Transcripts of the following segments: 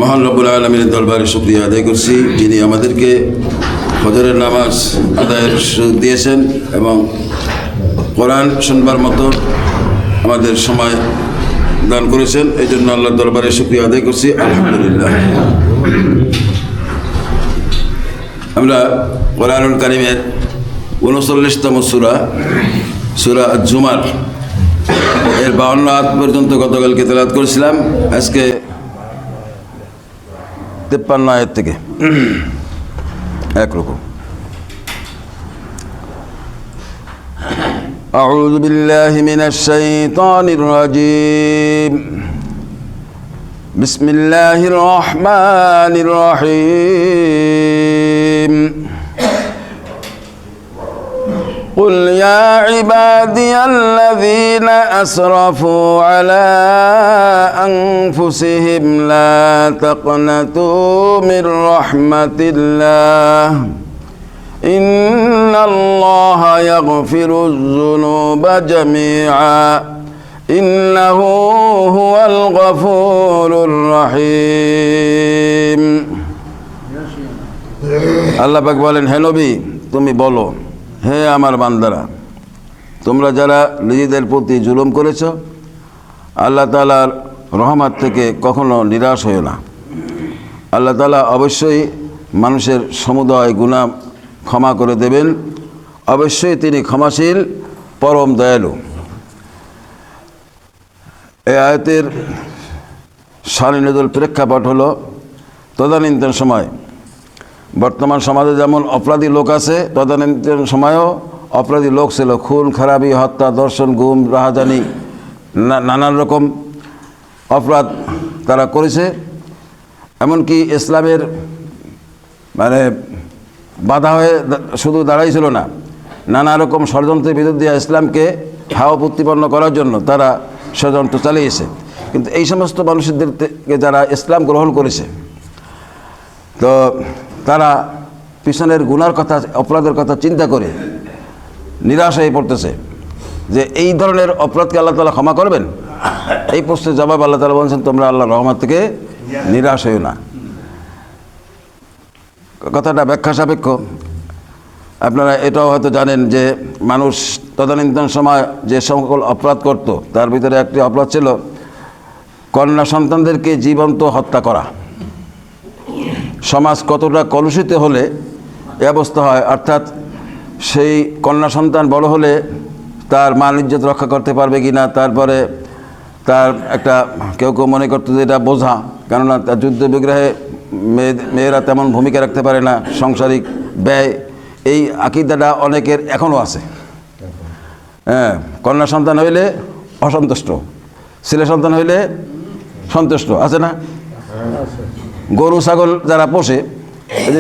মহান রব্বুল আলামিনের দরবারে শুকরিয়া আদায় করছি, যিনি আমাদেরকে ফজরের নামাজ আদায়ের সুযোগ দিয়েছেন এবং কোরআন শুনবার মতো আমাদের সময় দান করেছেন। এই জন্য আল্লাহর দরবারে শুকরিয়া আদায় করছি, আলহামদুলিল্লাহ। আমরা কোরআনুল কারীমের 39তম সূরা আজ-জুমার এর 52 আয়াত পর্যন্ত গতকালকে তেলাওয়াত করেছিলাম। আজকে 53 আয়াত থেকে একরকম। أعوذ بالله من الشيطان الرجيم. بسم الله الرحمن الرحيم. قل يا عبادي الذين أسرفوا على أنفسهم لا تقنطوا من رحمة الله إن الله يغفر الذنوب جميعا إنه هو الغفور الرحيم. আল্লাহ পাক বলেন, হে নবী, তুমি বলো, হে আমার বান্দারা, তোমরা যারা নিজেদের প্রতি জুলুম করেছ, আল্লাহ তাআলার রহমত থেকে কখনো নিরাশ হয়ো না। আল্লাহ তাআলা অবশ্যই মানুষের সমুদয় গুনাহ ক্ষমা করে দেবেন। অবশ্যই তিনি ক্ষমাশীল, পরম দয়ালু। এই আয়াতের শানে-নুজুল প্রেক্ষাপট হলো তদানীন্তন সময়। বর্তমান সমাজে যেমন অপরাধী লোক আছে, তদানীন্তন সময়েও অপরাধী লোক ছিল। খুন খারাপি, হত্যা, ধর্ষণ, গুম, রাহাজানি, নানান রকম অপরাধ তারা করেছে। এমনকি ইসলামের বাধা হয়ে শুধু দাঁড়াইছিল না, নানা রকম ষড়যন্ত্রের বিরুদ্ধে ইসলামকে হাওয়া প্রতিপন্ন করার জন্য তারা ষড়যন্ত্র চালিয়েছে। কিন্তু এই সমস্ত মানুষদেরকে যারা ইসলাম গ্রহণ করেছে, তো তারা পিছনের গুনার কথা, অপরাধের কথা চিন্তা করে নিরাশ হয়ে পড়তেছে যে এই ধরনের অপরাধকে আল্লাহ তাআলা ক্ষমা করবেন। এই প্রশ্নের জবাব আল্লাহ তাআলা বলছেন, তোমরা আল্লাহর রহমত থেকে নিরাশ হইও না। কথাটা ব্যাখ্যা সাপেক্ষ। আপনারা এটাও হয়তো জানেন যে মানুষ তদানীন্তন সময় যে সকল অপরাধ করত, তার ভিতরে একটি অপরাধ ছিল কন্যা সন্তানদেরকে জীবন্ত হত্যা করা। সমাজ কতটা কলুষিত হলে এ অবস্থা হয়, অর্থাৎ সেই কন্যা সন্তান বড় হলে তার মান ইজ্জত রক্ষা করতে পারবে কি না, তারপরে তার একটা কেউ কেউ মনে করতো যে এটা বোঝা, কেননা তার যুদ্ধ বিগ্রহে মেয়েরা তেমন ভূমিকা রাখতে পারে না, সাংসারিক ব্যয়, এই আকীদাটা অনেকের এখনও আছে। হ্যাঁ, কন্যা সন্তান হইলে অসন্তুষ্ট, ছেলে সন্তান হইলে সন্তুষ্ট, আছে না? গরু ছাগল যারা পোষে,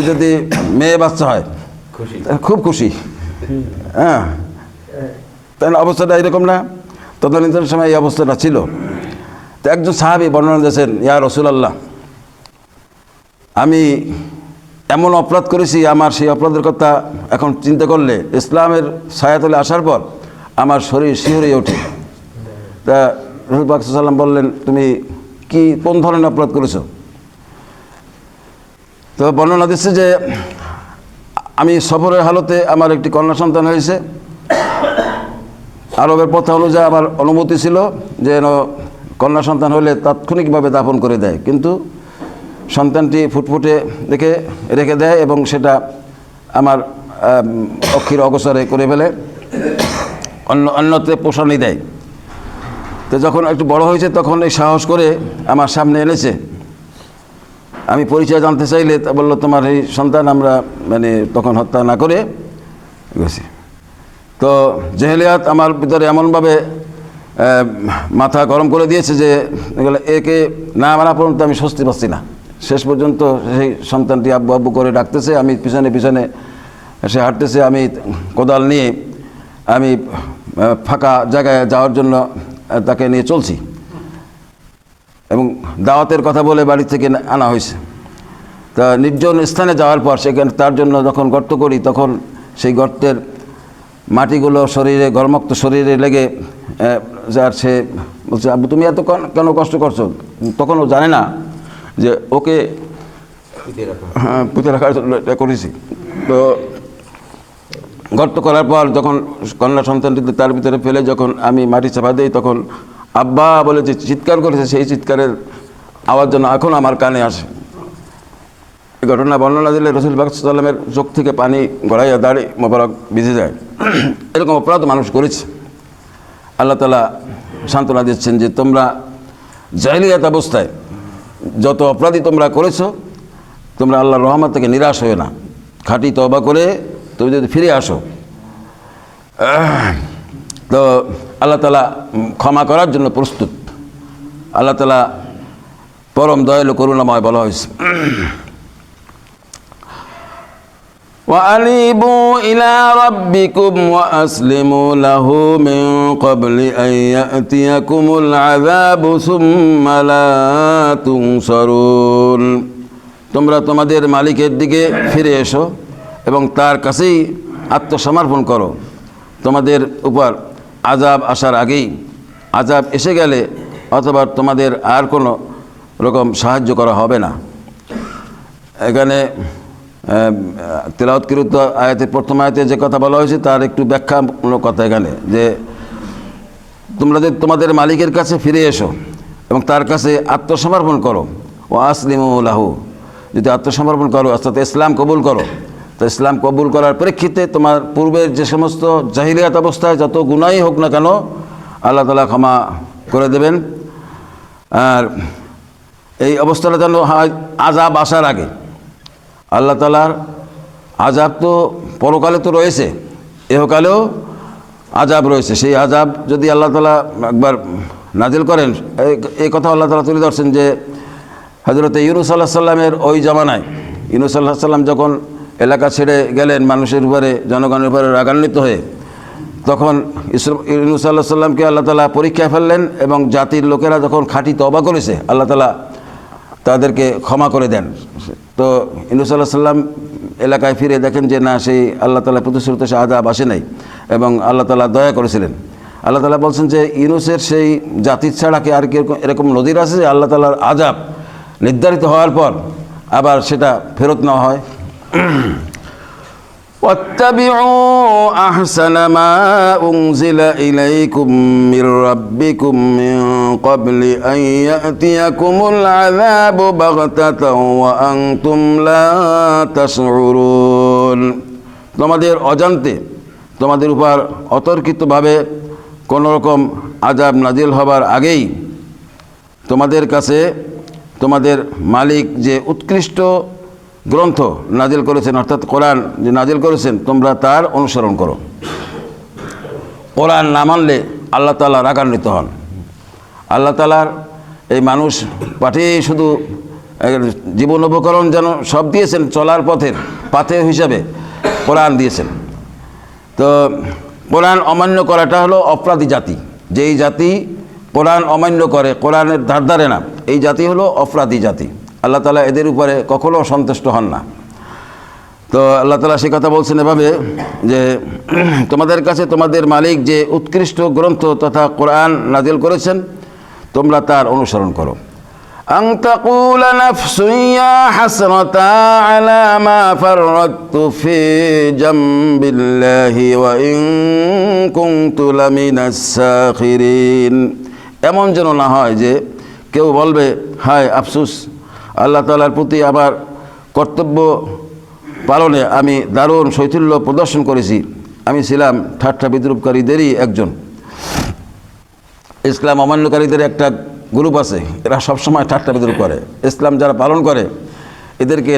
যদি মেয়ে বাচ্চা হয় খুব খুশি। হ্যাঁ, তাহলে অবস্থাটা এরকম না? তদানীন্তন সময় এই অবস্থাটা ছিল। তো একজন সাহাবী বর্ণনা দিয়েছেন, ইয়া রাসূলুল্লাহ, আমি এমন অপরাধ করেছি, আমার সেই অপরাধের কথা এখন চিন্তা করলে ইসলামের ছায়াতলে আসার পর আমার শরীর শিহরে ওঠে। তা রাসূল পাক সাল্লাল্লাহু আলাইহি ওয়াসাল্লাম বললেন, তুমি কোন ধরনের অপরাধ করেছো? তো বর্ণনা দিচ্ছে যে আমি সফরের হালতে আমার একটি কন্যা সন্তান হয়েছে। আরবের প্রথা অনুযায়ী আমার অনুমতি ছিল যে কন্যা সন্তান হলে তাৎক্ষণিকভাবে দাফন করে দেয়, কিন্তু সন্তানটি ফুটফুটে দেখে রেখে দেয় এবং সেটা আমার অক্ষির অগোচরে করে ফেলে, অন্যত্রে পোষণই দেয়। তো যখন একটু বড় হয়েছে তখন এই সাহস করে আমার সামনে এনেছে। আমি পরিচয় জানতে চাইলে তা বললো, তোমার এই সন্তান আমরা তখন হত্যা না করে গেছি। তো জেহেলিয়াত আমার ভিতরে এমনভাবে মাথা গরম করে দিয়েছে যে একে না মানা পর্যন্ত আমি স্বস্তি পাচ্ছি না। শেষ পর্যন্ত সেই সন্তানটি আব্বু আব্বু করে ডাকতেছে, আমি পিছনে পিছনে সে হাঁটতেছে, আমি কোদাল নিয়ে আমি ফাঁকা জায়গায় যাওয়ার জন্য তাকে নিয়ে চলছি এবং দাওয়াতের কথা বলে বাড়ি থেকে আনা হয়েছে। তা নির্জন স্থানে যাওয়ার পর সেখানে তার জন্য যখন গর্ত করি, তখন সেই গর্তের মাটিগুলো শরীরে, গরমক্ত শরীরে লেগে যার, সে বলছে, আব্বু তুমি এত কেন কষ্ট করছো? তখনও জানে না যে ওকে পুঁতে রাখার জন্য এটা করেছি। তো গর্ত করার পর যখন কন্যা সন্তানটিকে তার ভিতরে ফেলে যখন আমি মাটি চাপা দিই, তখন আব্বা বলে যে চিৎকার করেছে, সেই চিৎকারের আওয়াজ যেন এখন আমার কানে আসে। এই ঘটনা বর্ণনা দিলে রসুল পাক সাল্লাল্লাহু আলাইহি ওয়াসাল্লামের চোখ থেকে পানি গড়াইয়া দাঁড়িয়ে মোবারক ভিজে যায়। এরকম অপরাধ মানুষ করেছে। আল্লাহ তাআলা সান্ত্বনা দিচ্ছেন যে তোমরা জাহেলিয়াত অবস্থায় যত অপরাধী তোমরা করেছো, তোমরা আল্লাহর রহমত থেকে নিরাশ হয়ে না, খাঁটি তওবা করে তুমি যদি ফিরে আসো তো আল্লাহ তাআলা ক্ষমা করার জন্য প্রস্তুত। আল্লাহ তাআলা পরম দয়ালু করুণাময় বলা হয়েছে। وَأَنِيبُوا إِلَىٰ رَبِّكُمْ وَأَسْلِمُوا لَهُ مِن قَبْلِ أَن يَأْتِيَكُمُ الْعَذَابُ ثُمَّ لَا تُنصَرُونَ। তোমরা তোমাদের মালিকের দিকে ফিরে এসো এবং তার কাছেই আত্মসমর্পণ করো। তোমাদের উপর আযাব আসার আগেই, আযাব এসে গেলে অথবা তোমাদের আর কোনো রকম সাহায্য করা হবে না। এখানে তেলাওয়াতকৃত আয়াতে প্রথম আয়াতে যে কথা বলা হয়েছে তার একটু ব্যাখ্যামূলক কথা এখানে, যে তোমরা তোমাদের মালিকের কাছে ফিরে এসো এবং তার কাছে আত্মসমর্পণ করো। ও আসলিমু লাহু, যদি আত্মসমর্পণ করো অর্থাৎ ইসলাম কবুল করো, তো ইসলাম কবুল করার প্রেক্ষিতে তোমার পূর্বের যে সমস্ত জাহিলিয়াত অবস্থায় যত গুনাহই হোক না কেন আল্লাহ তাআলা ক্ষমা করে দেবেন। আর এই অবস্থাটা যেন হয় আযাব আসার আগে। আল্লাহ তাআলার আযাব তো পরকালে তো রয়েছে, এহকালেও আযাব রয়েছে। সেই আযাব যদি আল্লাহ তাআলা একবার নাজিল করেন, এই কথা আল্লাহ তাআলা তুলে ধরছেন যে হযরত ইউনূস আলাইহিস সালামের ওই জামানায় ইউনূস আলাইহিস সালাম যখন এলাকা ছেড়ে গেলেন মানুষের উপরে, জনগণের উপরে রাগান্বিত হয়ে, তখন ইউনূস আলাইহিস সালামকে আল্লাহ তাআলা পরীক্ষায় ফেললেন এবং জাতির লোকেরা যখন খাঁটি তওবা করেছে আল্লাহ তাআলা তাদেরকে ক্ষমা করে দেন। তো ইউনূস আলাইহিস সালাম এলাকায় ফিরে দেখেন যে না, সেই আল্লাহ তাআলা প্রতিশ্রুত সে আযাব আসে নাই এবং আল্লাহ তাআলা দয়া করেছিলেন। আল্লাহ তাআলা বলছেন যে ইউনূসের সেই জাতির ছাড়া কি আর কি এরকম নজির আছে যে আল্লাহ তাআলার আযাব নির্ধারিত হওয়ার পর আবার সেটা ফেরত নেওয়া হয়। واتبعوا أحسن ما أنزل إليكم من ربكم من قبل أن يأتيكم العذاب بغتة وأنتم لا تشعرون। তোমাদের অজান্তে তোমাদের উপর অতর্কিতভাবে কোনো রকম আযাব নাজিল হবার আগেই তোমাদের কাছে তোমাদের মালিক যে উৎকৃষ্ট গ্রন্থ নাজিল করেছেন, অর্থাৎ কোরআন যে নাজিল করেছেন, তোমরা তার অনুসরণ করো। কোরআন না মানলে আল্লাহ তাআলা রাগান্বিত হন। আল্লাহ তাআলার এই মানুষ পাঠিয়ে শুধু জীবন উপকরণ যেন সব দিয়েছেন, চলার পথের পাথে হিসাবে কোরআন দিয়েছেন। তো কোরআন অমান্য করাটা হলো অপরাধী জাতি। যেই জাতি কোরআন অমান্য করে, কোরআনের ধার ধারে না, এই জাতি হলো অপরাধী জাতি। আল্লাহ তাআলা এদের উপরে কখনো সন্তুষ্ট হন না। তো আল্লাহ তাআলা সে কথা বলছেন এভাবে যে তোমাদের কাছে তোমাদের মালিক যে উৎকৃষ্ট গ্রন্থ তথা কোরআন নাজিল করেছেন, তোমরা তার অনুসরণ করো। আন তাকুলা নাফসুন ইয়া হাসরাতা আলা মা ফাররাতু ফি জামবিল্লাহি ওয়া ইন কুনতু লামিনাস সাখিরিন। এমন যেন না হয় যে কেউ বলবে, হায় আফসোস, আল্লাহ তাআলার প্রতি আমার কর্তব্য পালনে আমি দারুণ শৈথিল্য প্রদর্শন করেছি, আমি ছিলাম ঠাট্টা বিদ্রুপকারীদেরই একজন। ইসলাম অমান্যকারীদের একটা গ্রুপ আছে, এরা সবসময় ঠাট্টা বিদ্রুপ করে। ইসলাম যারা পালন করে এদেরকে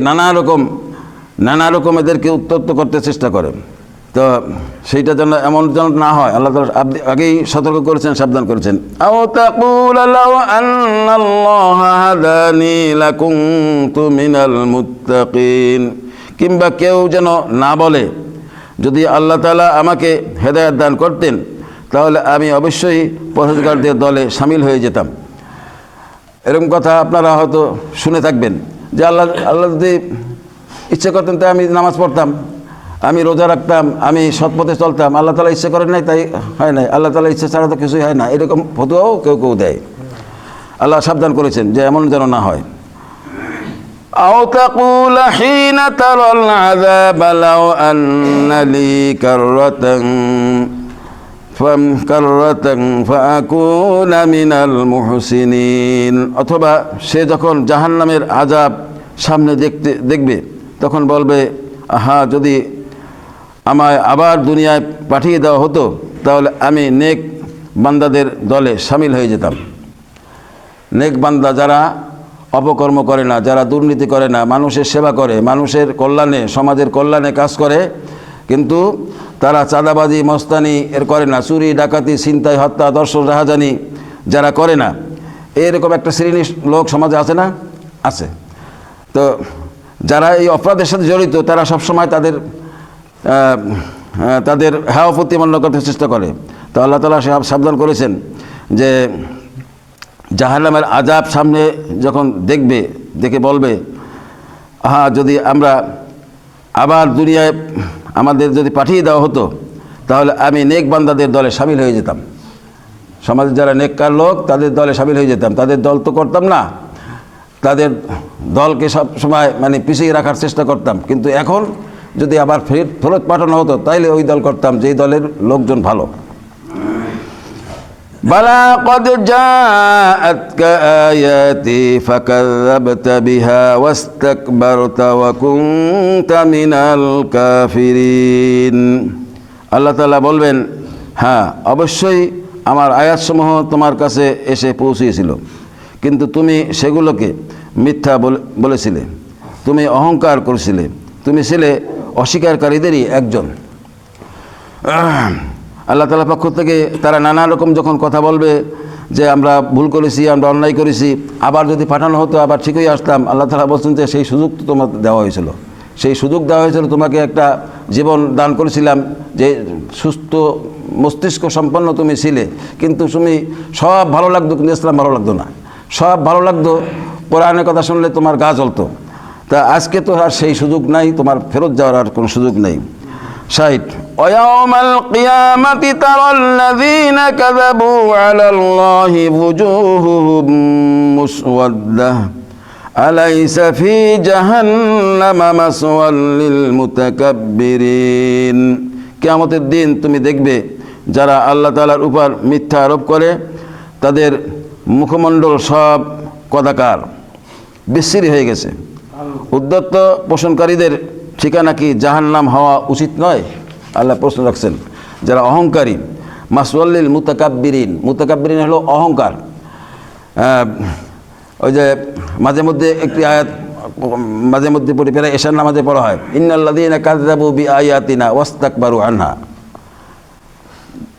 নানা রকম এদেরকে উত্তপ্ত করতে চেষ্টা করে। তো সেইটা যেন এমন যেন না হয়, আল্লাহ তাআলা আগেই সতর্ক করেছেন, সাবধান করেছেন। আও তাকুল লাউ আন্নাল্লাহা হাদানি লাকুনতু মিনাল মুত্তাকিন। কিংবা কেউ যেন না বলে, যদি আল্লাহ তাআলা আমাকে হেদায়েত দান করতেন তাহলে আমি অবশ্যই পরহেজগারদের দলে শামিল হয়ে যেতাম। এরকম কথা আপনারা হয়তো শুনে থাকবেন যে আল্লাহ যদি ইচ্ছে করতেন তাই আমি নামাজ পড়তাম, আমি রোজা রাখতাম, আমি সৎপথে চলতাম, আল্লাহ তাআলা ইচ্ছে করেন নাই তাই হয় নাই, আল্লাহ তাআলা ইচ্ছে ছাড়া তো কিছুই হয় না, এরকম ফতোয়াও কেউ কেউ দেয়। আল্লাহ সাবধান করেছেন যে এমন যেন না হয়। أو تقول حين ترى العذاب لو أن لي كرة فأكون من المحسنين। অথবা সে যখন জাহান্নামের আযাব সামনে দেখবে তখন বলবে, আহা, যদি আমায় আবার দুনিয়ায় পাঠিয়ে দেওয়া হতো তাহলে আমি নেক বান্দাদের দলে শামিল হয়ে যেতাম। নেক বান্দা যারা অপকর্ম করে না, যারা দুর্নীতি করে না, মানুষের সেবা করে, মানুষের কল্যাণে, সমাজের কল্যাণে কাজ করে, কিন্তু তারা চাঁদাবাজি মস্তানি এর করে না, চুরি ডাকাতি ছিনতাই হত্যা ধর্ষণ রাহাজানি যারা করে না, এরকম একটা শ্রেণীর লোক সমাজে আছে না? আছে। তো যারা এই অপরাধের সাথে জড়িত তারা সবসময় তাদের হেয় প্রতিপন্ন করতে চেষ্টা করে। তো আল্লাহ তাআলা সাবধান করেছেন যে জাহান্নামের আযাব সামনে যখন দেখে বলবে, হ্যাঁ, যদি আমরা আবার দুনিয়ায় আমাদের যদি পাঠিয়ে দেওয়া হতো তাহলে আমি নেক বান্দাদের দলে শামিল হয়ে যেতাম। সমাজে যারা নেককার লোক তাদের দলে শামিল হয়ে যেতাম। তাদের দল তো করতাম না, তাদের দলকে সব সময় পিছিয়ে রাখার চেষ্টা করতাম। কিন্তু এখন যদি আবার ফেরত পাঠানো হতো তাইলে ওই দল করতাম যেই দলের লোকজন ভালো। বালা قد جاءتك آياتي فكذبت بها واستكبرت وكنت من الكافرين। আল্লাহ তাআলা বলবেন, হ্যাঁ, অবশ্যই আমার আয়াতসমূহ তোমার কাছে এসে পৌঁছিয়েছিল, কিন্তু তুমি সেগুলোকে মিথ্যা বলেছিলে, তুমি অহংকার করেছিলে, তুমি ছিলে অস্বীকারীদেরই একজন। আল্লাহ তাআলার পক্ষ থেকে তারা নানা রকম যখন কথা বলবে যে আমরা ভুল করেছি, আমরা অন্যায় করেছি, আবার যদি পাঠানো হতো আবার ঠিকই আসতাম, আল্লাহ তাআলা বলছেন যে সেই সুযোগ তো তোমার দেওয়া হয়েছিল, সেই সুযোগ দেওয়া হয়েছিল, তোমাকে একটা জীবন দান করেছিলাম, যে সুস্থ মস্তিষ্ক সম্পন্ন তুমি ছিলে, কিন্তু তুমি সব ভালো লাগতো কিন্তু ইসলাম ভালো লাগতো না, সব ভালো লাগতো, কোরআনের কথা শুনলে তোমার গা জ্বলতো। তা আজকে তো আর সেই সুযোগ নাই, তোমার ফেরত যাওয়ার আর কোনো সুযোগ নেই। 60 ওয়ায়াউমাল কিয়ামাতি তারাল্লাযীনা কাযাবু আলাল্লাহি ওয়ুজুহুহুম মুসওয়াদ্দাহ আলাইসা ফি জাহান্নামা মাসওয়াল লিল মুতাকাব্বিরিন। কিয়ামতের দিন তুমি দেখবে যারা আল্লাহ তাআলার উপর মিথ্যা আরোপ করে তাদের মুখমণ্ডল সব কদাকার বিশ্রী হয়ে গেছে। উদ্ধত্ত পোষণকারীদের ঠিকানা কি জাহান্নাম হওয়া উচিত নয়? আল্লাহ প্রশ্ন রাখছেন। যারা অহংকারী, মাসওয়াল্লিল মুতাকাব্বিরিন, মুতাকাব্বিরিন হলো অহংকার। ওই যে মাঝে মধ্যে একটি আয়াত মাঝে মধ্যে পড়ি, প্রায় এশার নামাজে পড়া হয়, ইন্নাল্লাযীনা কাযযাবু বিআয়াতিনা ওয়াস্তাকবারু আনহা।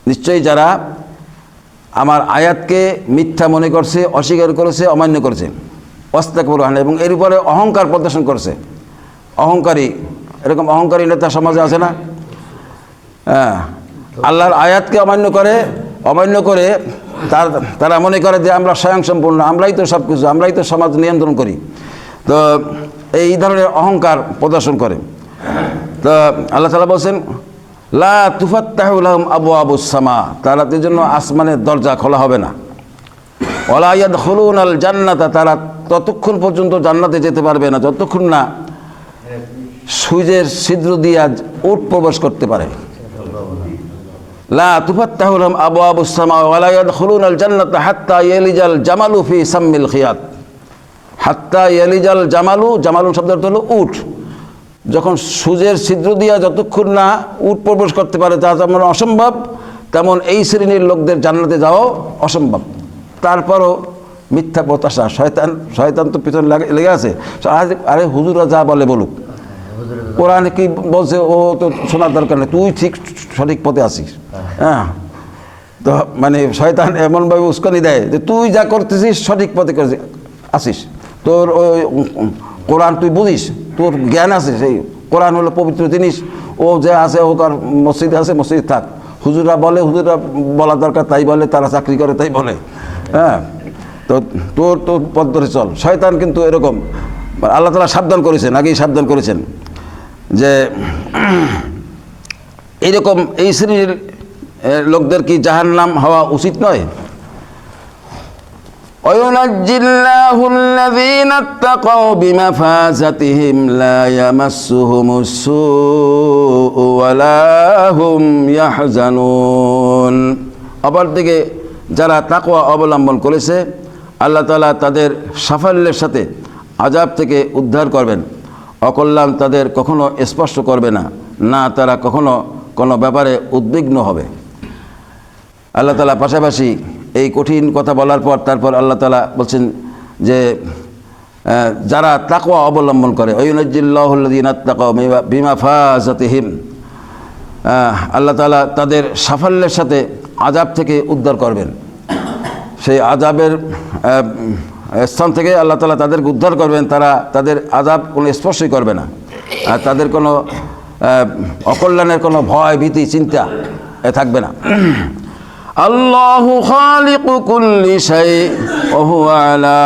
নিশ্চয়ই যারা আমার আয়াতকে মিথ্যা মনে করছে, অস্বীকার করেছে, অমান্য করেছে, ওয়াস্তাকবারু আনহা, এবং এর উপরে অহংকার প্রদর্শন করছে। অহংকারী, এরকম অহংকারী নেতা সমাজে আছে না? হ্যাঁ, আল্লাহর আয়াতকে অমান্য করে তারা মনে করে যে আমরা স্বয়ংসম্পূর্ণ, আমরাই তো সব কিছু, আমরাই তো সমাজ নিয়ন্ত্রণ করি। তো এই ধরনের অহংকার প্রদর্শন করে। তো আল্লাহ তাআলা বলছেন, লা তুফাত্তাহু লাহুম আবওয়াবুস সামা, তাদের জন্য আসমানের দরজা খোলা হবে না। ওয়ালা ইয়াদখুলুনাল জান্নাতা, তারা ততক্ষণ পর্যন্ত জান্নাতে যেতে পারবে না যতক্ষণ না সূর্যের ছিদ্র দিয়ে উট প্রবেশ করতে পারে। লা তুফাত্তাহু লাহুম আবওয়াবুস সামা ওয়ালা ইয়াদখুলুনাল জান্নাতা হাত্তা ইয়ালিজাল জামালু ফি সাম্মিল খিয়াত। হাত্তা ইয়ালিজাল জামালু, জামালুন শব্দের অর্থ হলো উট। যখন সূর্যের ছিদ্র দিয়া যতক্ষণ না উট প্রবেশ করতে পারে তা যেমন অসম্ভব, তেমন এই শ্রেণীর লোকদের জান্নাতে যাওয়াও অসম্ভব। তারপরও মিথ্যা প্রত্যাশা, শয়তান তো পিছনে লেগে আছে। আরে হুজুরা যা বলুক, কোরআনে কি বলছে ও তো শোনার দরকার নেই, তুই ঠিক সঠিক পথে আসিস। হ্যাঁ, তো শয়তান এমনভাবে উস্কানি দেয় যে তুই যা করতেছিস সঠিক পথে আসিস, তোর ওই কোরআন তুই বুঝিস, তোর জ্ঞান আছে, সেই কোরআন হলো পবিত্র জিনিস, ও যে আছে ও কার মসজিদে আছে মসজিদ থাক, হুজুরা বলা দরকার তাই বলে, তারা চাকরি করে তাই বলে। হ্যাঁ, তো তোর পথ ধরে চল। শয়তান কিন্তু এরকম, আল্লাহ তাআলা সাবধান করেছেন, আগেই সাবধান করেছেন যে এইরকম এই শ্রেণীর লোকদের কি জাহান্নাম হওয়া উচিত নয়? وينجي الله الذين اتقوا بمفازتهم لا يمسهم السوء ولا هم يحزنون। অপরদিকে যারা তাকওয়া অবলম্বন করেছে আল্লাহ তাআলা তাদের সাফল্যের সাথে আযাব থেকে উদ্ধার করবেন, অকল্যাণ তাদের কখনো স্পর্শ করবে না, না তারা কখনো কোনো ব্যাপারে উদ্বিগ্ন হবে। আল্লাহ তাআলা পাশাপাশি এই কঠিন কথা বলার পর তারপর আল্লাহ তাআলা বলছেন যে যারা তাকওয়া অবলম্বন করে ওয়ুনাজ্জিল্লাহুল্লাযীনা তাকাউ বিমাফাযাতিহিম, আল্লাহ তাআলা তাদের সাফল্যের সাথে আযাব থেকে উদ্ধার করবেন। সেই আযাবের স্থান থেকে আল্লাহ তাআলা তাদেরকে উদ্ধার করবেন, তারা তাদের আযাব কোনো স্পর্শই করবে না, আর তাদের কোনো অকল্যাণের কোনো ভয় ভীতি চিন্তা থাকবে না। আল্লাহু খালিকু কুল্লি শাই ওয়া হুয়া আলা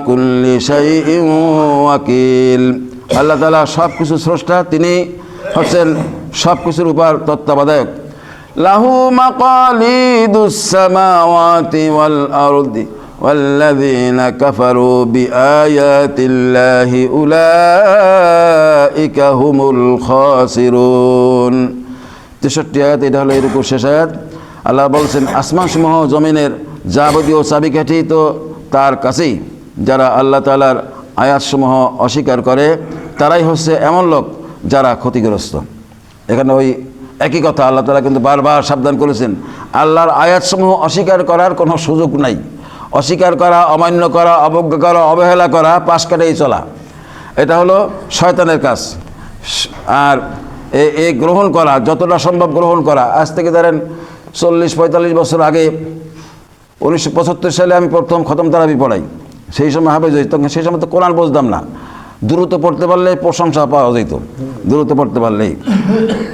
কুল্লি শাইইন ওয়াকিল। আল্লাহ তাআলা সব কিছু স্রষ্টা, তিনি হচ্ছেন সব কিছুর উপর তত্ত্বাবধায়ক। লাহু মাকালিদুস সামাওয়াতি ওয়াল আরদি ওয়াল্লাযীনা কাফারু বিআয়াতিল্লাহি উলাইকা হুমুল খাসিরুন। 63 আয়াত, এটা হলো এর উপর শেষ আয়াত। আল্লাহ বলছেন আসমানসমূহ জমিনের যাবতীয় চাবিকাঠি তো তার কাছেই। যারা আল্লাহ তাআলার আয়াতসমূহ অস্বীকার করে তারাই হচ্ছে এমন লোক যারা ক্ষতিগ্রস্ত। এখানে ওই একই কথা আল্লাহ তাআলা কিন্তু বারবার সাবধান করেছেন, আল্লাহর আয়াতসমূহ অস্বীকার করার কোনো সুযোগ নাই। অস্বীকার করা, অমান্য করা, অবজ্ঞা করা, অবহেলা করা, পাশ কাটিয়ে চলা, এটা হলো শয়তানের কাজ। আর এই গ্রহণ করা, যতটা সম্ভব গ্রহণ করা। আজ থেকে ধরেন 40-45 বছর আগে 1975 সালে আমি প্রথম খতম তারাবি পড়াই। সেই সময় হাফেজ হয়েছি, তখন সেই সময় তো কোরআন বুঝতাম না। দ্রুত পড়তে পারলে প্রশংসা পাওয়া যেত, দ্রুত পড়তে পারলেই।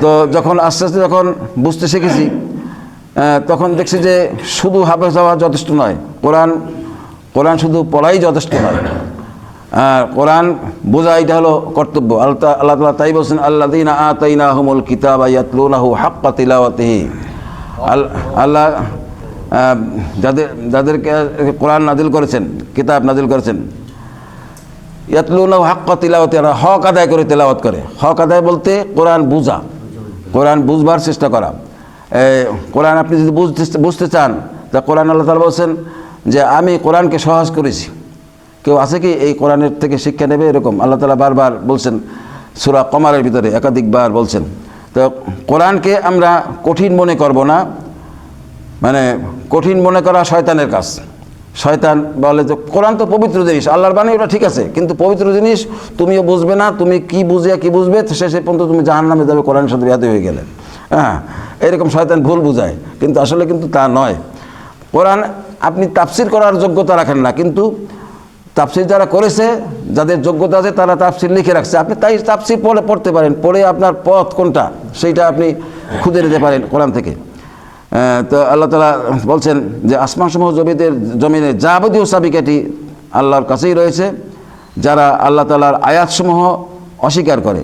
তো যখন আস্তে আস্তে যখন বুঝতে শিখেছি, তখন দেখছি যে শুধু হাফেজ হওয়া যথেষ্ট নয়, কোরআন শুধু পড়াই যথেষ্ট নয়, কোরআন বোঝা এটা হলো কর্তব্য। আল্লাহ তাআলা তাই বলছেন আল্লাযীনা আতাইনাহুমুল কিতাবা ইয়াতলুনাহু হাক্কা তিলাওয়াতিহি। আল্লাহ যাদেরকে কোরআন নাজিল করেছেন, কিতাব নাজিল করেছেন, ইয়াতলুনাহু হাক্কা তিলাওয়াতিহি, হক আদায় করে তেলাওয়াত করে। হক আদায় বলতে কোরআন বুঝা, কোরআন বুঝবার চেষ্টা করা। কোরআন আপনি যদি বুঝতে চান তা কোরআন আল্লাহ তাআলা বলছেন যে আমি কোরআনকে সহজ করেছি। কেউ আছে কি এই কোরআনের থেকে শিক্ষা নেবে? এরকম আল্লাহ তাআলা বারবার বলছেন, সূরা কমারের ভিতরে একাধিকবার বলছেন। তো কোরআনকে আমরা কঠিন মনে করব না, মানে কঠিন মনে করা শয়তানের কাজ। শয়তান বলে যে কোরআন তো পবিত্র জিনিস, আল্লাহর বাণী, ওটা ঠিক আছে, কিন্তু পবিত্র জিনিস তুমিও বুঝবে না, তুমি কি বুঝবে শেষে পর্যন্ত তুমি জাহান্নামে যাবে কোরআনের সাথে বিয়াদী হয়ে গেলে। হ্যাঁ, এরকম শয়তান ভুল বুঝায়, কিন্তু আসলে কিন্তু তা নয়। কোরআন আপনি তাফসির করার যোগ্যতা রাখেন না, কিন্তু তাফসির যারা করেছে, যাদের যোগ্যতা আছে, তারা তাফসির লিখে রাখছে। আপনি তাই তাফসির পড়তে পারেন, পড়ে আপনার পথ কোনটা সেইটা আপনি খুঁজে নিতে পারেন কোরআন থেকে। তো আল্লাহ তাআলা বলছেন যে আসমানসমূহ জমিনে যাবতীয় চাবিকাঠি আল্লাহর কাছেই রয়েছে। যারা আল্লাহ তাআলার আয়াতসমূহ অস্বীকার করে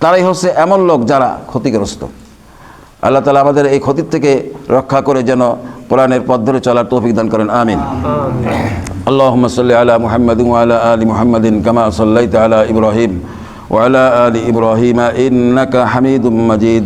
তারাই হচ্ছে এমন লোক যারা ক্ষতিগ্রস্ত। আল্লাহ তাআলা আমাদের এই ক্ষতির থেকে রক্ষা করে যেন কোরআনের পথ ধরে চলার তৌফিক দান করেন, আমিন। আল্লাহুম্মা সাল্লি আলা মুহাম্মাদিন ওয়া আলা আলি মুহাম্মাদিন কামা সাল্লাইতা আলা ইব্রাহিম ওয়া আলা আলি ইব্রাহিম ইন্নাকা হামিদুম মাজিদ।